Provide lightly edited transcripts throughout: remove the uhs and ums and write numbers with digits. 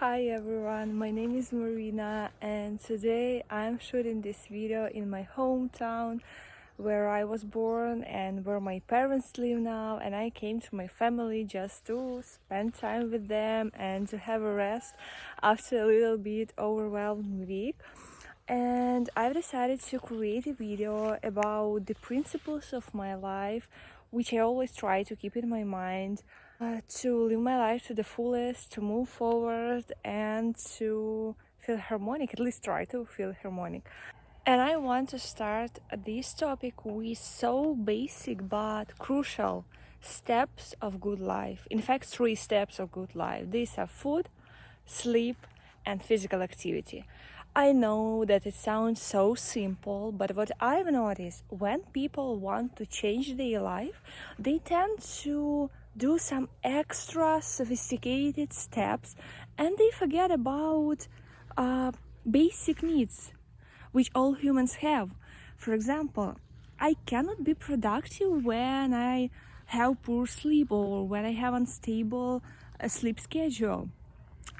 Hi everyone, my name is Marina and today I'm shooting this video in my hometown where I was born and where my parents live now, and I came to my family just to spend time with them and to have a rest after a little bit overwhelmed week. And I've decided to create a video about the principles of my life, which I always try to keep in my mind, to live my life to the fullest, to move forward, and to feel harmonic, at least try to feel harmonic. And I want to start this topic with so basic but crucial steps of good life. In fact, 3 steps of good life. These are food, sleep, and physical activity. I know that it sounds so simple, but what I've noticed, when people want to change their life, they tend to do some extra sophisticated steps and they forget about basic needs which all humans have. For example, I cannot be productive when I have poor sleep or when I have unstable sleep schedule.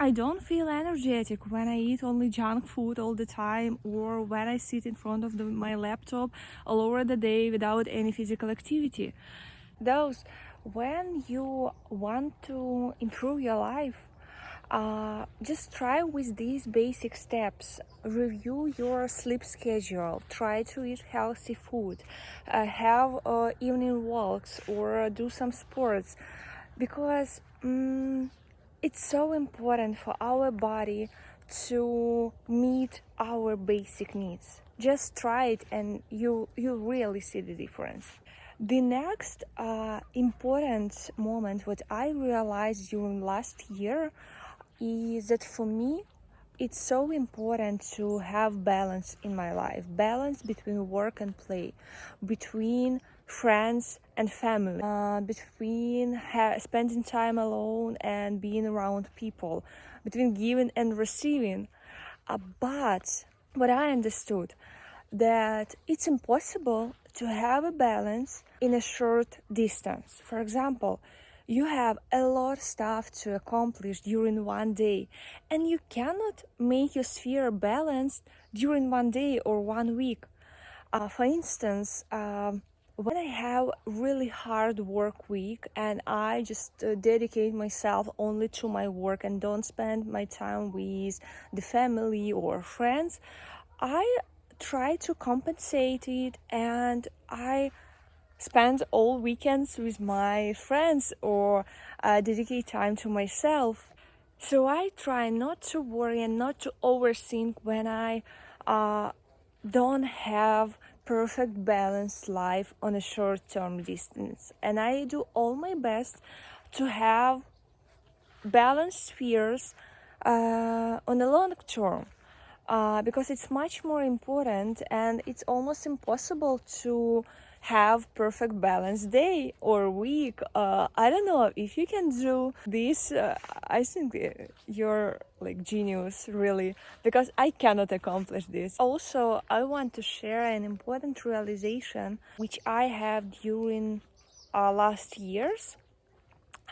I don't feel energetic when I eat only junk food all the time, or when I sit in front of my laptop all over the day without any physical activity. Those, when you want to improve your life, just try with these basic steps. Review your sleep schedule, try to eat healthy food, have evening walks, or do some sports, because it's so important for our body to meet our basic needs. Just try it and you'll really see the difference. The next important moment what I realized during last year is that for me it's so important to have balance in my life, balance between work and play, between friends and family, between spending time alone and being around people, between giving and receiving. But what I understood, that it's impossible to have a balance in a short distance. For example, you have a lot of stuff to accomplish during one day, and you cannot make your sphere balanced during one day or 1 week. For instance, when I have really hard work week and I just dedicate myself only to my work and don't spend my time with the family or friends, I try to compensate it and I spend all weekends with my friends or dedicate time to myself. So I try not to worry and not to overthink when I don't have perfect balanced life on a short-term distance. And I do all my best to have balanced spheres on the long term. Because it's much more important and it's almost impossible to have perfect balanced day or week. I don't know if you can do this. I think you're like genius, really, because I cannot accomplish this. Also, I want to share an important realization which I have during last years,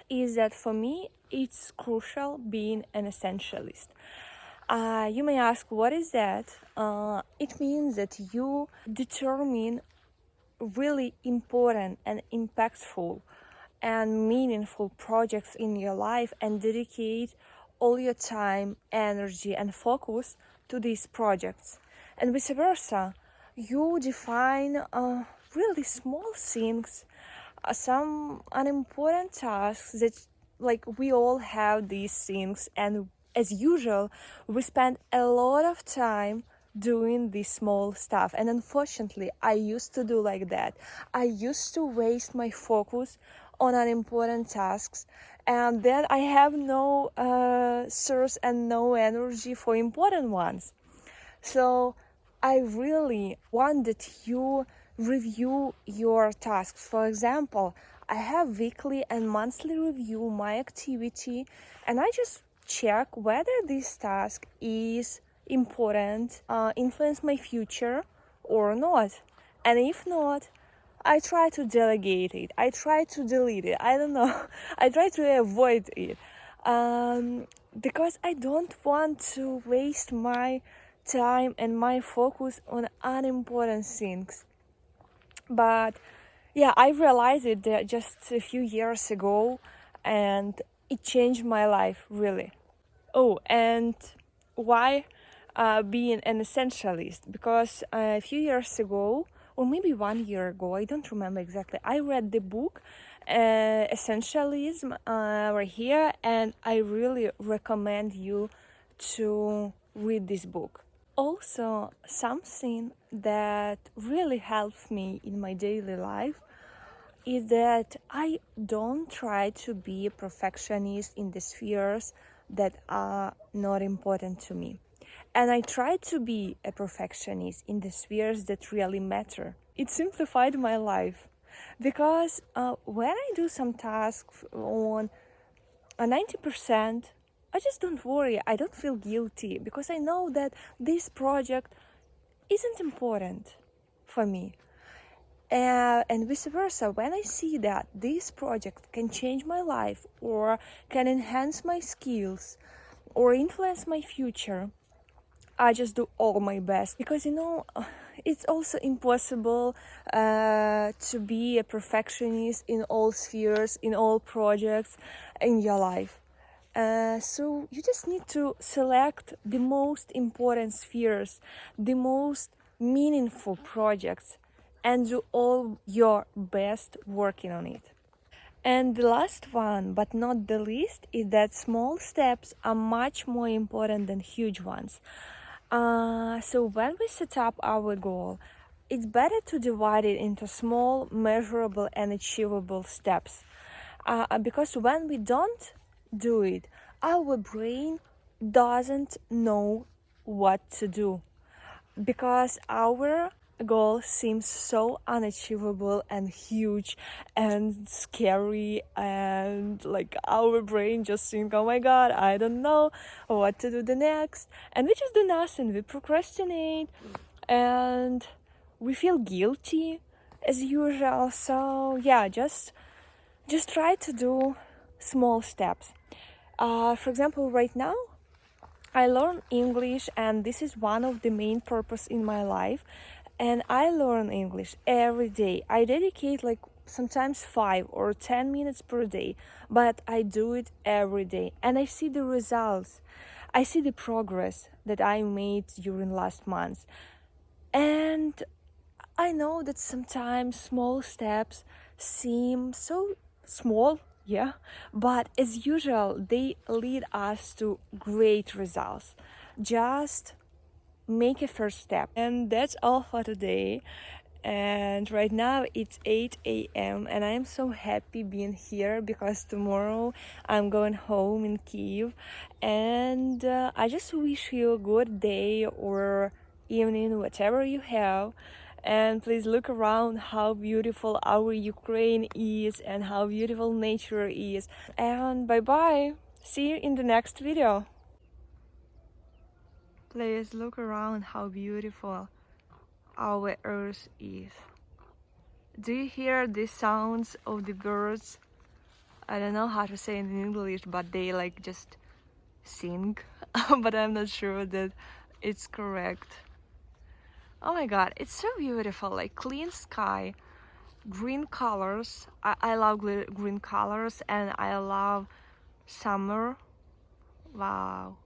is that for me it's crucial being an essentialist. You may ask, what is that? It means that you determine really important and impactful and meaningful projects in your life and dedicate all your time, energy, and focus to these projects. And vice versa, you define really small things, some unimportant tasks that, like, we all have these things, and as usual we spend a lot of time doing this small stuff. And unfortunately I used to do like that. I used to waste my focus on unimportant tasks, and then I have no source and no energy for important ones. So I really want that you review your tasks. For example, I have weekly and monthly review my activity, and I just check whether this task is important, influence my future or not. And if not, I try to delegate it. I try to delete it. I don't know. I try to avoid it. because I don't want to waste my time and my focus on unimportant things. But yeah, I realized it just a few years ago, and it changed my life really. Oh, and why being an essentialist? Because a few years ago, or maybe 1 year ago, I don't remember exactly, I read the book Essentialism right here, and I really recommend you to read this book. Also, something that really helps me in my daily life is that I don't try to be a perfectionist in the spheres that are not important to me. And I try to be a perfectionist in the spheres that really matter. It simplified my life because when I do some tasks on a 90%, I just don't worry. I don't feel guilty because I know that this project isn't important for me. And vice versa, when I see that this project can change my life or can enhance my skills or influence my future, I just do all my best because it's also impossible to be a perfectionist in all spheres, in all projects in your life. So you just need to select the most important spheres, the most meaningful projects, and do all your best working on it. And the last one, but not the least, is that small steps are much more important than huge ones. So when we set up our goal, it's better to divide it into small, measurable, and achievable steps. Because when we don't do it, our brain doesn't know what to do, because our goal seems so unachievable and huge and scary, and like our brain just think, oh my god, I don't know what to do the next, and we just do nothing. We procrastinate and we feel guilty as usual. So yeah, just try to do small steps. For example, right now I learn English, and this is one of the main purpose in my life. And I learn English every day. I dedicate like sometimes 5 or 10 minutes per day, but I do it every day. And I see the results. I see the progress that I made during last months. And I know that sometimes small steps seem so small, yeah, but as usual, they lead us to great results. Just make a first step. And that's all for today. And right now it's 8 a.m. and I am so happy being here because tomorrow I'm going home in Kyiv. And I just wish you a good day or evening, whatever you have. And please look around how beautiful our Ukraine is and how beautiful nature is. And bye bye. See you in the next video. Please look around how beautiful our earth is. Do you hear the sounds of the birds? I don't know how to say it in English, but they like just sing. But I'm not sure that it's correct. Oh my god, it's so beautiful, like clean sky, green colors. I love green colors, and I love summer. Wow.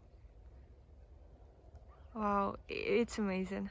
Wow, it's amazing.